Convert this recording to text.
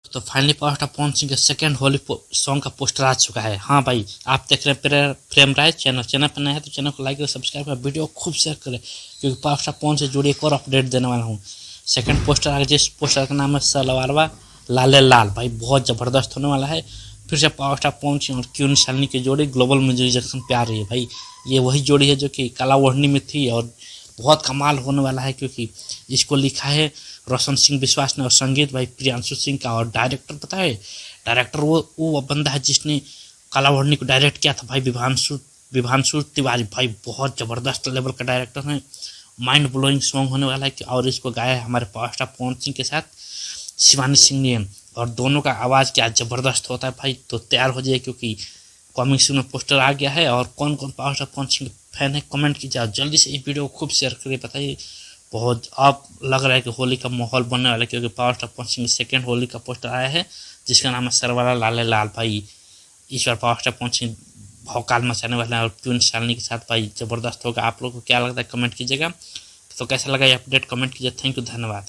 तो finally power star Pawan Singh के second Holi song का पोस्टर आ चुका है। हाँ भाई, आप देख रहे हैं प्रेम राय चैनल पर नए हैं तो चैनल को लाइक और सब्सक्राइब कर वीडियो खूब शेयर करें, क्योंकि पावर स्टार पवन से जुड़ी एक और अपडेट देने वाला हूँ। सेकंड पोस्टर आगे, जिस पोस्टर का नाम है सलवारवा लाले लाल, भाई बहुत ज़बरदस्त होने वाला है। फिर से पावर स्टार पवन सिंह और क्यून शालिनी की जोड़ी ग्लोबल म्यूजिक जंक्शन पे आ रही है। भाई ये वही जोड़ी है जो कि काला ओढ़नी में थी और बहुत कमाल होने वाला है, क्योंकि इसको लिखा है रोशन सिंह विश्वास ने और संगीत भाई प्रियांशु सिंह का। और डायरेक्टर पता है, डायरेक्टर वो बंदा है जिसने काला ओढ़नी को डायरेक्ट किया था भाई, विभांशु तिवारी। भाई बहुत ज़बरदस्त लेवल का डायरेक्टर है। माइंड ब्लोइंग सॉन्ग होने वाला है और इसको गाया है हमारे पावर स्टार पवन सिंह के साथ शिवानी सिंह ने। और दोनों का आवाज़ क्या ज़बरदस्त होता है भाई। तो तैयार हो जाए, क्योंकि कॉमिक सून में पोस्टर आ गया है। और कौन कौन power star Pawan Singh fan है कमेंट कीजिए, जल्दी से इस वीडियो को खूब शेयर करिए। बताइए बहुत अब लग रहा है कि होली का माहौल बनने वाला है, क्योंकि power star Pawan Singh second Holi का पोस्टर आया है जिसका नाम है सरवाला लाले लाल। भाई इस बार पावर स्टार पवन सिंह भौकाल मचाने वाले हैं और क्यून शालिनी के साथ भाई ज़बरदस्त होगा। आप लोग को क्या लगता है कमेंट कीजिएगा। तो कैसा लगा ये अपडेट कमेंट कीजिए। थैंक यू, धन्यवाद।